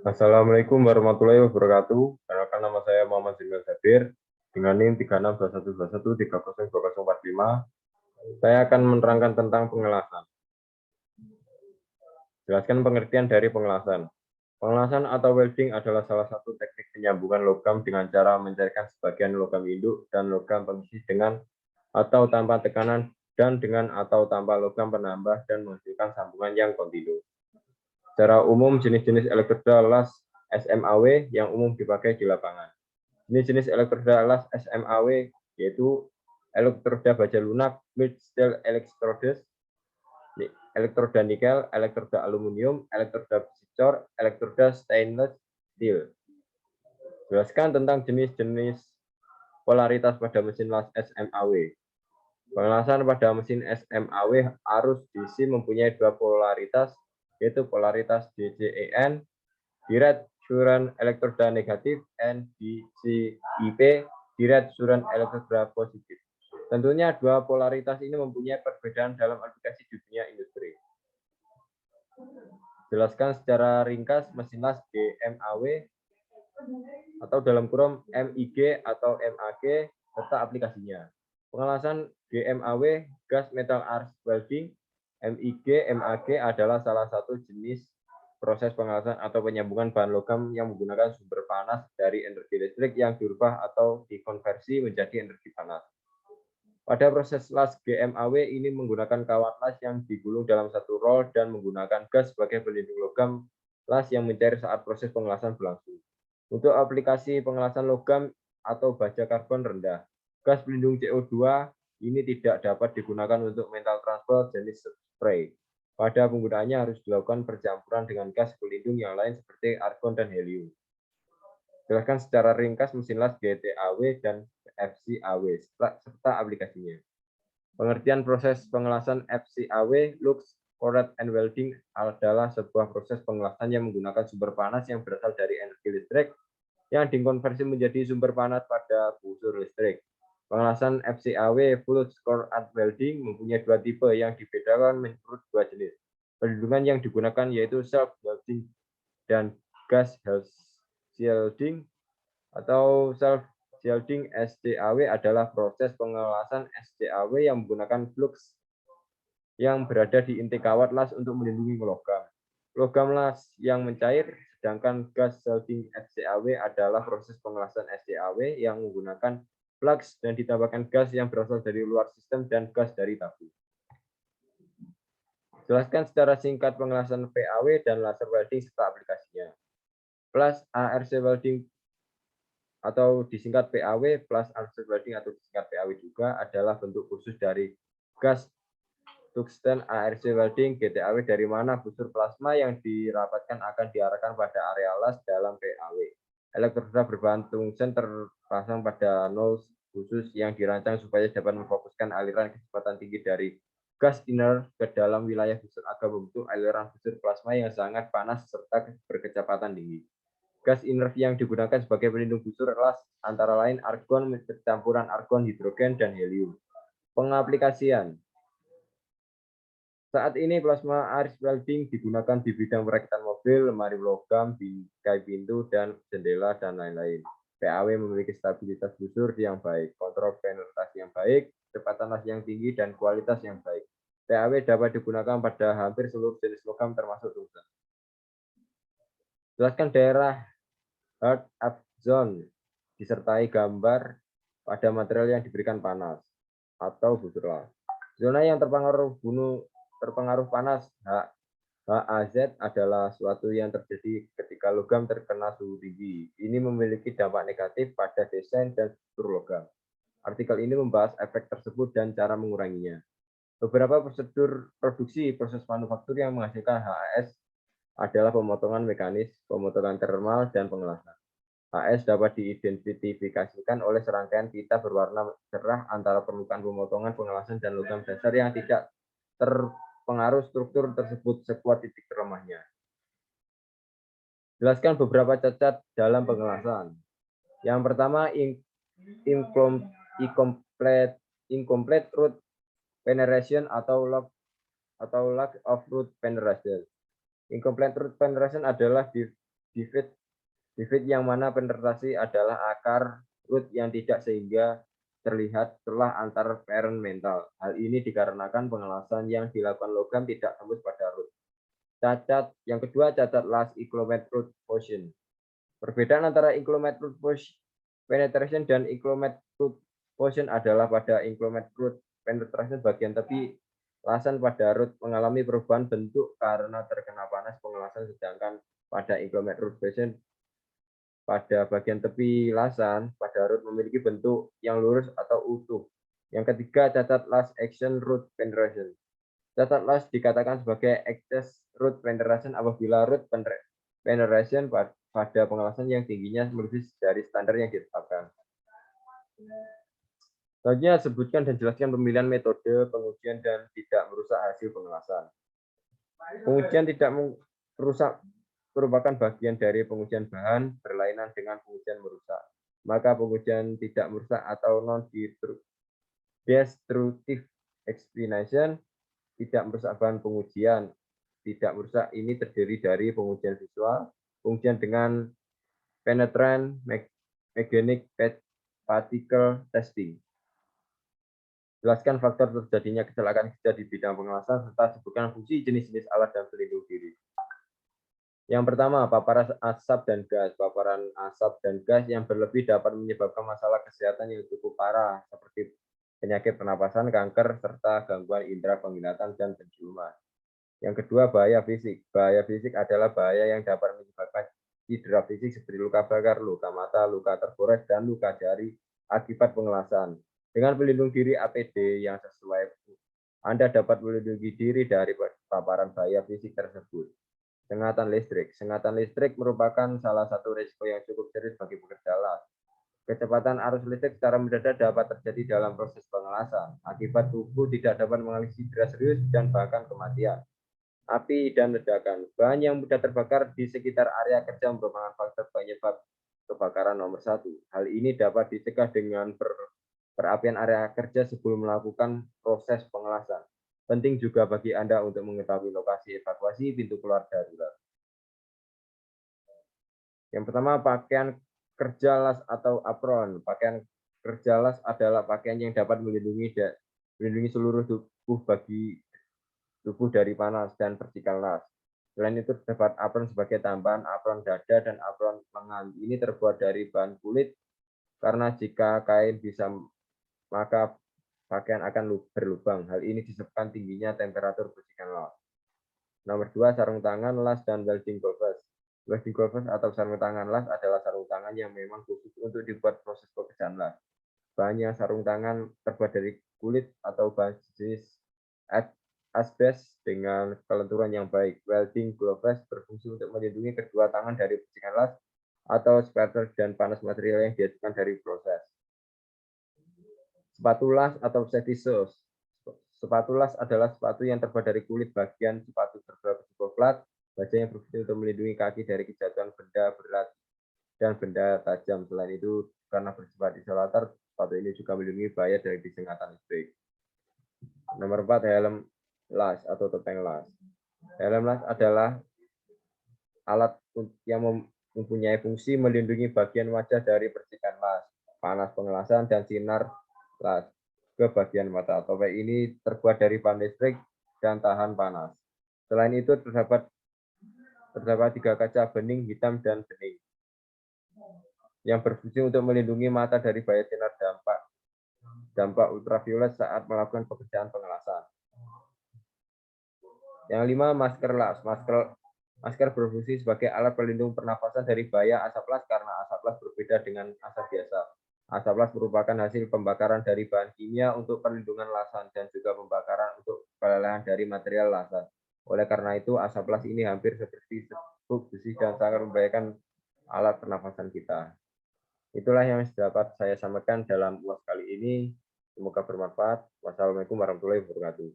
Assalamualaikum warahmatullahi wabarakatuh. Perkenalkan, nama saya Muhammad Zimil Sabir dengan NIM 362121302045. Saya akan menerangkan tentang pengelasan. Jelaskan pengertian dari pengelasan. Pengelasan atau welding adalah salah satu teknik penyambungan logam dengan cara mencairkan sebagian logam induk dan logam pengisi dengan atau tanpa tekanan dan dengan atau tanpa logam penambah dan menghasilkan sambungan yang kontinu. Secara umum, jenis-jenis elektroda las SMAW yang umum dipakai di lapangan. Jenis-jenis elektroda las SMAW yaitu elektroda baja lunak, mixed steel electrodes, elektroda nikel, elektroda aluminium, elektroda besi cor, elektroda stainless steel. Jelaskan tentang jenis-jenis polaritas pada mesin las SMAW. Pengelasan pada mesin SMAW arus DC mempunyai dua polaritas, yaitu polaritas DCEN, direct current elektroda negatif, and DCIP, direct current elektroda positif. Tentunya dua polaritas ini mempunyai perbedaan dalam aplikasi di dunia industri. Jelaskan secara ringkas mesin las GMAW atau dalam kurung MIG atau MAG serta aplikasinya. Pengelasan GMAW, gas metal arc welding, MIG, MAG adalah salah satu jenis proses pengelasan atau penyambungan bahan logam yang menggunakan sumber panas dari energi listrik yang dirubah atau dikonversi menjadi energi panas. Pada proses las GMAW ini menggunakan kawat las yang digulung dalam satu roll dan menggunakan gas sebagai pelindung logam las yang mencair saat proses pengelasan berlangsung. Untuk aplikasi pengelasan logam atau baja karbon rendah, gas pelindung CO2 ini tidak dapat digunakan untuk metal transfer jenis spray. Pada penggunaannya harus dilakukan percampuran dengan gas pelindung yang lain seperti argon dan helium. Jelaskan secara ringkas mesin las GTAW dan FCAW serta aplikasinya. Pengertian proses pengelasan FCAW, Lux Cored and Welding adalah sebuah proses pengelasan yang menggunakan sumber panas yang berasal dari energi listrik yang dikonversi menjadi sumber panas pada busur listrik. Pengelasan FCAW, Full Cored and Welding, mempunyai dua tipe yang dibedakan menurut dua jenis. Perlindungan yang digunakan yaitu self-welding dan gas shielding atau self-shielding. SCAW adalah proses pengelasan SCAW yang menggunakan flux yang berada di inti kawat las untuk melindungi logam las yang mencair, sedangkan gas shielding SCAW adalah proses pengelasan SCAW yang menggunakan flux dan ditambahkan gas yang berasal dari luar sistem dan gas dari tabung. Jelaskan secara singkat pengelasan PAW dan laser welding serta aplikasinya. Plus ARC welding atau disingkat PAW, plus ARC welding atau disingkat PAW juga adalah bentuk khusus dari gas tungsten ARC welding GTAW dari mana busur plasma yang dirapatkan akan diarahkan pada area las dalam PAW. Elektroda berbahan tungsten terpasang pada nose khusus yang dirancang supaya dapat memfokuskan aliran kecepatan tinggi dari gas inner ke dalam wilayah busur agar membentuk aliran busur plasma yang sangat panas serta berkecepatan tinggi. Gas inert yang digunakan sebagai pelindung busur las antara lain argon, campuran argon, hidrogen, dan helium. Pengaplikasian. Saat ini plasma arc welding digunakan di bidang perakitan mobil, lemari logam, bingkai pintu, dan jendela, dan lain-lain. PAW memiliki stabilitas busur yang baik, kontrol penetrasi yang baik, kecepatan las yang tinggi, dan kualitas yang baik. PAW dapat digunakan pada hampir seluruh jenis logam termasuk tungsten. Jelaskan daerah hard up zone disertai gambar pada material yang diberikan panas atau busur las. Zona yang terpengaruh panas HAZ adalah suatu yang terjadi ketika logam terkena suhu tinggi. Ini memiliki dampak negatif pada desain dan struktur logam. Artikel ini membahas efek tersebut dan cara menguranginya. Beberapa prosedur produksi proses manufaktur yang menghasilkan HAS adalah pemotongan mekanis, pemotongan termal, dan pengelasan. HS dapat diidentifikasikan oleh serangkaian pita berwarna cerah antara permukaan pemotongan, pengelasan, dan logam dasar yang tidak terpengaruh struktur tersebut sekuat titik terlemahnya. Jelaskan beberapa cacat dalam pengelasan. Yang pertama, incomplete root penetration atau lack of root penetration. Incomplete root penetration adalah defeat yang mana penetrasi adalah akar root yang tidak sehingga terlihat celah antar parent mental. Hal ini dikarenakan pengelasan yang dilakukan logam tidak tembus pada root. Cacat yang kedua, cacat last incomplete root fusion. Perbedaan antara incomplete root penetration dan incomplete root fusion adalah pada incomplete root penetration bagian tepi lasan pada root mengalami perubahan bentuk karena terkena panas pengelasan, sedangkan pada incomplete root fusion pada bagian tepi lasan pada root memiliki bentuk yang lurus atau utuh. Yang ketiga, cacat last action root penetration. Cacat last dikatakan sebagai excess root penetration apabila root penetration pada pengelasan yang tingginya melebihi dari standar yang ditetapkan. Selanjutnya, sebutkan dan jelaskan pemilihan metode pengujian dan tidak merusak hasil pengelasan. Pengujian tidak merusak merupakan bagian dari pengujian bahan berlainan dengan pengujian merusak. Maka pengujian tidak merusak atau non-destructive explanation tidak merusak bahan pengujian. Tidak merusak ini terdiri dari pengujian visual, pengujian dengan penetrant magnetic particle testing. Jelaskan faktor terjadinya kecelakaan kerja di bidang pengelasan serta sebutkan fungsi jenis-jenis alat dan pelindung diri. Yang pertama, paparan asap dan gas. Paparan asap dan gas yang berlebih dapat menyebabkan masalah kesehatan yang cukup parah seperti penyakit pernapasan, kanker, serta gangguan indera penglihatan dan penciuman. Yang kedua, bahaya fisik. Bahaya fisik adalah bahaya yang dapat menyebabkan cedera fisik seperti luka bakar, luka mata, luka tergores, dan luka jari akibat pengelasan. Dengan pelindung diri APD yang sesuai, Anda dapat melindungi diri dari paparan bahaya fisik tersebut. Sengatan listrik. Sengatan listrik merupakan salah satu risiko yang cukup serius bagi pekerja las. Kecepatan arus listrik secara mendadak dapat terjadi dalam proses pengelasan. Akibat tubuh tidak dapat mengalami cedera serius dan bahkan kematian. Api dan ledakan. Bahan yang mudah terbakar di sekitar area kerja merupakan faktor penyebab kebakaran nomor 1. Hal ini dapat dicegah dengan perapian area kerja sebelum melakukan proses pengelasan. Penting juga bagi Anda untuk mengetahui lokasi evakuasi pintu keluar darurat. Yang pertama, pakaian kerja las atau apron. Pakaian kerja las adalah pakaian yang dapat melindungi seluruh tubuh dari panas dan percikan las. Selain itu terdapat apron sebagai tambahan apron dada dan apron lengan. Ini terbuat dari bahan kulit karena jika kain bisa maka pakaian akan berlubang. Hal ini disebabkan tingginya temperatur percikan las. Nomor 2, sarung tangan las dan welding gloves. Welding gloves atau sarung tangan las adalah sarung tangan yang memang khusus untuk dibuat proses pekerjaan las. Bahannya sarung tangan terbuat dari kulit atau basis asbes dengan kelenturan yang baik. Welding gloves berfungsi untuk melindungi kedua tangan dari percikan las atau spatter dan panas material yang dihasilkan dari proses. Sepatu las atau safety shoes. Sepatu las adalah sepatu yang terbuat dari kulit. Bagian sepatu terbuat plat, baja yang berfungsi untuk melindungi kaki dari kejatuhan benda berat dan benda tajam. Selain itu, karena bersifat isolator, sepatu ini juga melindungi bahaya dari sengatan listrik. Nomor 4, helm las atau topeng las. Helm las adalah alat yang mempunyai fungsi melindungi bagian wajah dari percikan las, panas pengelasan, dan sinar las ke bagian mata. Topeng ini terbuat dari bahan listrik dan tahan panas. Selain itu terdapat 3 kaca bening, hitam, dan bening yang berfungsi untuk melindungi mata dari bahaya sinar dampak ultraviolet saat melakukan pekerjaan pengelasan. Yang 5, masker las. Masker berfungsi sebagai alat pelindung pernapasan dari bahaya asap las karena asap las berbeda dengan asap biasa. Asap las merupakan hasil pembakaran dari bahan kimia untuk perlindungan lasan dan juga pembakaran untuk pelelehan dari material lasan. Oleh karena itu, asap las ini hampir seperti serbuk besi dan sangat membahayakan alat pernapasan kita. Itulah yang dapat saya sampaikan dalam UAS kali ini. Semoga bermanfaat. Wassalamualaikum warahmatullahi wabarakatuh.